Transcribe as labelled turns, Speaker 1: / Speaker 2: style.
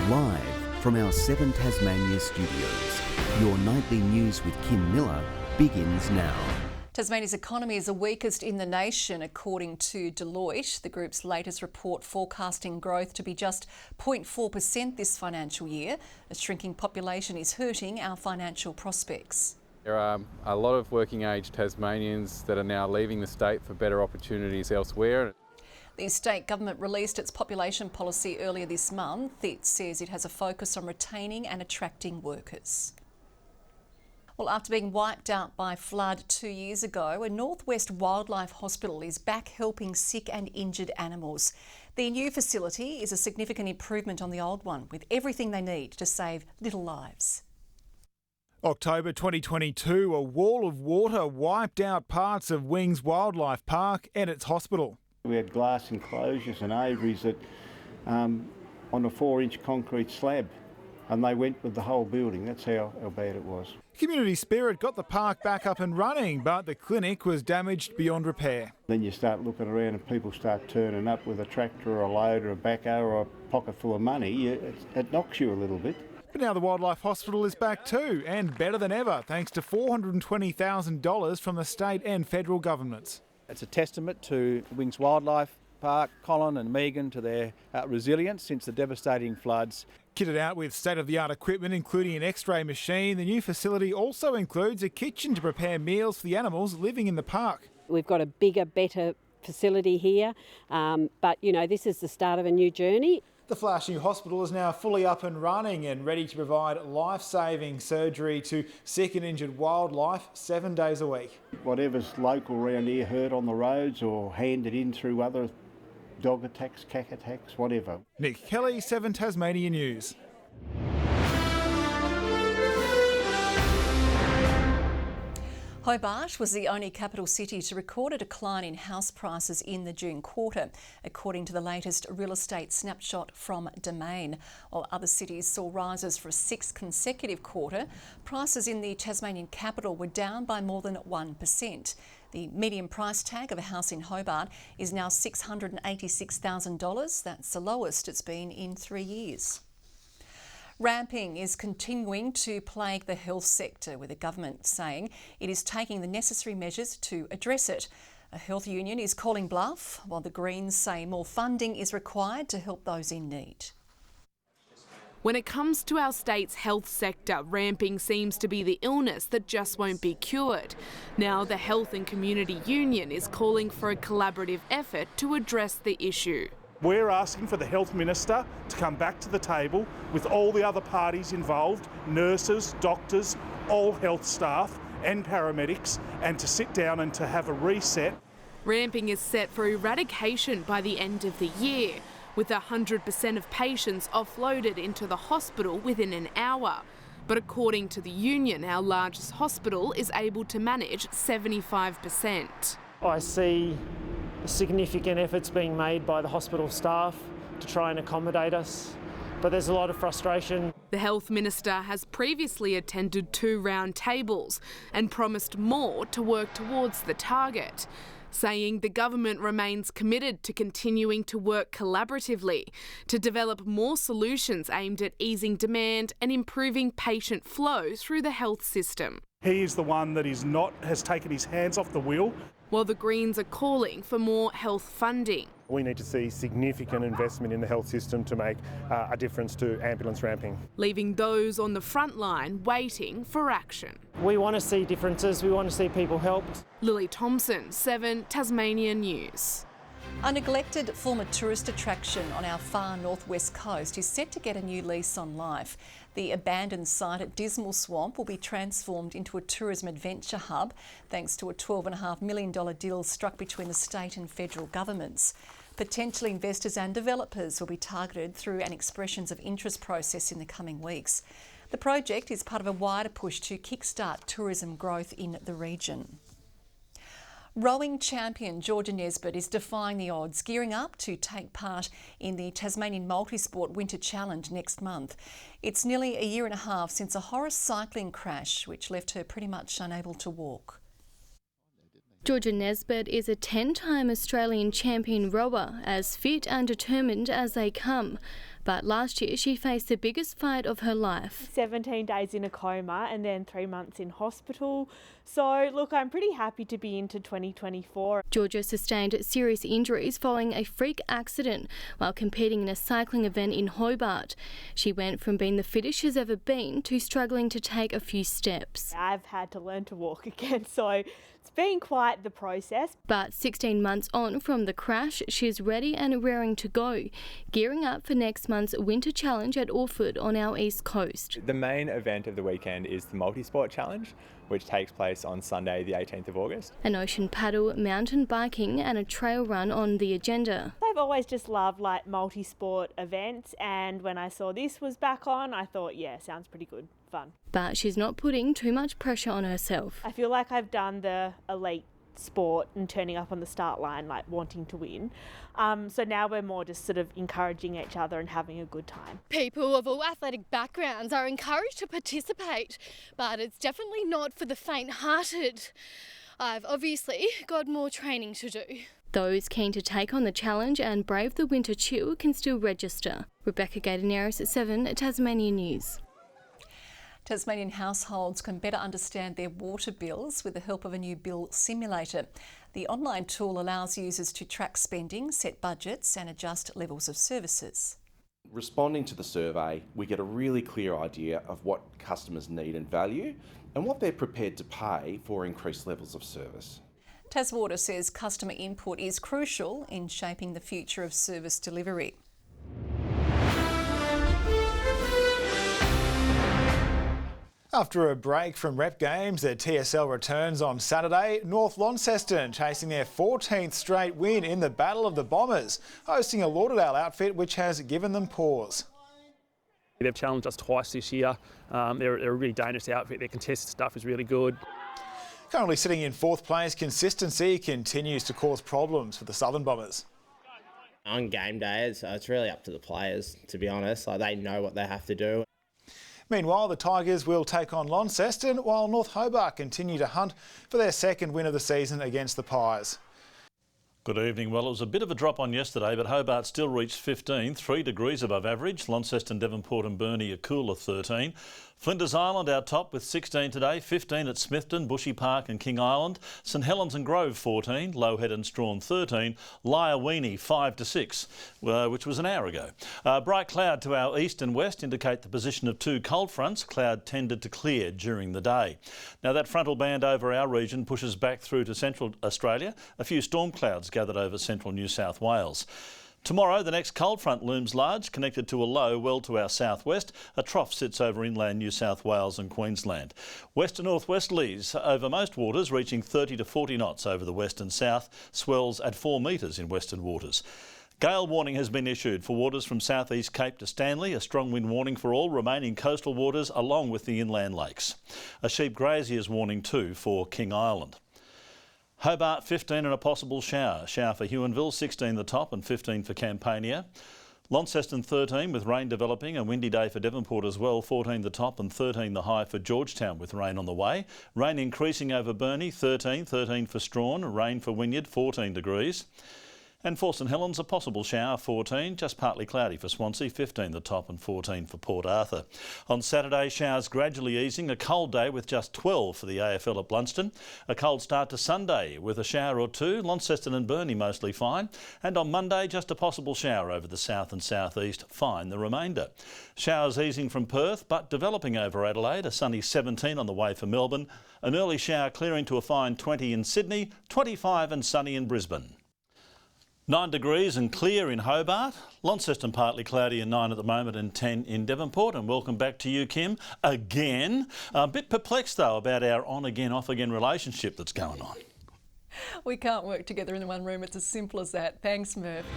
Speaker 1: Live from our 7 Tasmania studios, your nightly news with Kim Miller begins now.
Speaker 2: Tasmania's economy is the weakest in the nation, according to Deloitte. The group's latest report forecasting growth to be just 0.4% this financial year. A shrinking population is hurting our financial prospects.
Speaker 3: There are a lot of working age Tasmanians that are now leaving the state for better opportunities elsewhere.
Speaker 2: The state government released its population policy earlier this month. It says it has a focus on retaining and attracting workers. Well, after being wiped out by flood 2 years ago, a Northwest Wildlife Hospital is back helping sick and injured animals. The new facility is a significant improvement on the old one, with everything they need to save little lives.
Speaker 4: October 2022, a wall of water wiped out parts of Wings Wildlife Park and its hospital.
Speaker 5: We had glass enclosures and aviaries that on a 4-inch concrete slab, and they went with the whole building. That's how bad it was.
Speaker 4: Community Spirit got the park back up and running, but the clinic was damaged beyond repair.
Speaker 5: Then you start looking around and people start turning up with a tractor or a load or a backhoe or a pocket full of money. It knocks you a little bit.
Speaker 4: But now the Wildlife Hospital is back too, and better than ever, thanks to $420,000 from the state and federal governments.
Speaker 6: It's a testament to Wings Wildlife Park, Colin and Megan, to their resilience since the devastating floods.
Speaker 4: Kitted out with state-of-the-art equipment, including an X-ray machine, the new facility also includes a kitchen to prepare meals for the animals living in the park.
Speaker 7: We've got a bigger, better facility here, but this is the start of a new journey.
Speaker 4: The flash new hospital is now fully up and running and ready to provide life-saving surgery to sick and injured wildlife 7 days a week.
Speaker 5: Whatever's local around here hurt on the roads or handed in through other dog attacks, cat attacks, whatever.
Speaker 4: Nick Kelly, 7 Tasmania News.
Speaker 2: Hobart was the only capital city to record a decline in house prices in the June quarter, according to the latest real estate snapshot from Domain. While other cities saw rises for a 6th consecutive quarter, prices in the Tasmanian capital were down by more than 1%. The median price tag of a house in Hobart is now $686,000. That's the lowest it's been in 3 years. Ramping is continuing to plague the health sector, with the government saying it is taking the necessary measures to address it. A health union is calling bluff, while the Greens say more funding is required to help those in need.
Speaker 8: When it comes to our state's health sector, ramping seems to be the illness that just won't be cured. Now the Health and Community Union is calling for a collaborative effort to address the issue.
Speaker 9: We're asking for the Health Minister to come back to the table with all the other parties involved, nurses, doctors, all health staff and paramedics, and to sit down and to have a reset.
Speaker 8: Ramping is set for eradication by the end of the year, with 100% of patients offloaded into the hospital within an hour. But according to the union, our largest hospital is able to manage 75%.
Speaker 10: I see significant efforts being made by the hospital staff to try and accommodate us, but there's a lot of frustration.
Speaker 8: The Health Minister has previously attended 2 round tables and promised more to work towards the target, saying the government remains committed to continuing to work collaboratively to develop more solutions aimed at easing demand and improving patient flow through the health system.
Speaker 9: He is the one that has taken his hands off the wheel.
Speaker 8: While the Greens are calling for more health funding.
Speaker 11: We need to see significant investment in the health system to make a difference to ambulance ramping.
Speaker 8: Leaving those on the front line waiting for action.
Speaker 10: We want to see differences, we want to see people helped.
Speaker 8: Lily Thompson, 7 Tasmania News.
Speaker 2: A neglected former tourist attraction on our far northwest coast is set to get a new lease on life. The abandoned site at Dismal Swamp will be transformed into a tourism adventure hub thanks to a $12.5 million deal struck between the state and federal governments. Potential investors and developers will be targeted through an expressions of interest process in the coming weeks. The project is part of a wider push to kickstart tourism growth in the region. Rowing champion Georgia Nesbitt is defying the odds, gearing up to take part in the Tasmanian Multisport Winter Challenge next month. It's nearly a year and a half since a horror cycling crash which left her pretty much unable to walk.
Speaker 12: Georgia Nesbitt is a 10-time Australian champion rower, as fit and determined as they come. But last year she faced the biggest fight of her life.
Speaker 13: 17 days in a coma and then 3 months in hospital. So look, I'm pretty happy to be into 2024.
Speaker 12: Georgia sustained serious injuries following a freak accident while competing in a cycling event in Hobart. She went from being the fittest she's ever been to struggling to take a few steps.
Speaker 13: I've had to learn to walk again, so it's been quite the process.
Speaker 12: But 16 months on from the crash, she's ready and raring to go, gearing up for next month's Winter Challenge at Orford on our east coast.
Speaker 14: The main event of the weekend is the Multisport Challenge, which takes place on Sunday the 18th of August.
Speaker 12: An ocean paddle, mountain biking and a trail run on the agenda.
Speaker 13: I've always just loved like multi-sport events, and when I saw this was back on, I thought, yeah, sounds pretty good, fun.
Speaker 12: But she's not putting too much pressure on herself.
Speaker 13: I feel like I've done the elite sport and turning up on the start line, like wanting to win. So now we're more just sort of encouraging each other and having a good time.
Speaker 12: People of all athletic backgrounds are encouraged to participate, but it's definitely not for the faint-hearted. I've obviously got more training to do. Those keen to take on the challenge and brave the winter chill can still register. Rebecca Gaidaneris at 7 Tasmanian News.
Speaker 2: Tasmanian households can better understand their water bills with the help of a new bill simulator. The online tool allows users to track spending, set budgets and adjust levels of services.
Speaker 15: Responding to the survey, we get a really clear idea of what customers need and value and what they're prepared to pay for increased levels of service.
Speaker 2: Taswater says customer input is crucial in shaping the future of service delivery.
Speaker 4: After a break from rep games, the TSL returns on Saturday. North Launceston chasing their 14th straight win in the Battle of the Bombers, hosting a Lauderdale outfit which has given them pause.
Speaker 16: They've challenged us twice this year. They're a really dangerous outfit. Their contested stuff is really good.
Speaker 4: Currently sitting in 4th place, consistency continues to cause problems for the Southern Bombers.
Speaker 17: On game day, it's really up to the players, to be honest. Like, they know what they have to do.
Speaker 4: Meanwhile, the Tigers will take on Launceston, while North Hobart continue to hunt for their second win of the season against the Pies.
Speaker 18: Good evening. Well, it was a bit of a drop on yesterday, but Hobart still reached 15, 3 degrees above average. Launceston, Devonport and Burnie a cooler 13. Flinders Island our top with 16 today, 15 at Smithton, Bushy Park and King Island. St Helens and Grove 14, Lowhead and Strawn 13, Lyawini 5 to 6, which was an hour ago. Bright cloud to our east and west indicate the position of 2 cold fronts. Cloud tended to clear during the day. Now that frontal band over our region pushes back through to central Australia. A few storm clouds gathered over central New South Wales. Tomorrow, the next cold front looms large, connected to a low well to our southwest. A trough sits over inland New South Wales and Queensland. West to northwesterlies over most waters, reaching 30 to 40 knots over the west and south. Swells at 4 metres in western waters. Gale warning has been issued for waters from southeast Cape to Stanley. A strong wind warning for all remaining coastal waters along with the inland lakes. A sheep grazier's warning too for King Island. Hobart 15 and a possible shower. Shower for Huonville, 16 the top and 15 for Campania. Launceston 13 with rain developing. A windy day for Devonport as well, 14 the top and 13 the high for Georgetown with rain on the way. Rain increasing over Burnie, 13 for Strawn. Rain for Wynyard, 14 degrees. And for St Helens, a possible shower, 14, just partly cloudy for Swansea, 15 the top and 14 for Port Arthur. On Saturday, showers gradually easing, a cold day with just 12 for the AFL at Blunston. A cold start to Sunday with a shower or 2, Launceston and Burnie mostly fine. And on Monday, just a possible shower over the south and southeast, fine the remainder. Showers easing from Perth, but developing over Adelaide, a sunny 17 on the way for Melbourne. An early shower clearing to a fine 20 in Sydney, 25 and sunny in Brisbane. 9 degrees and clear in Hobart. Launceston partly cloudy and 9 at the moment and 10 in Devonport. And welcome back to you, Kim, again. A bit perplexed though about our on-again, off-again relationship that's going on.
Speaker 2: We can't work together in one room. It's as simple as that. Thanks, Murph.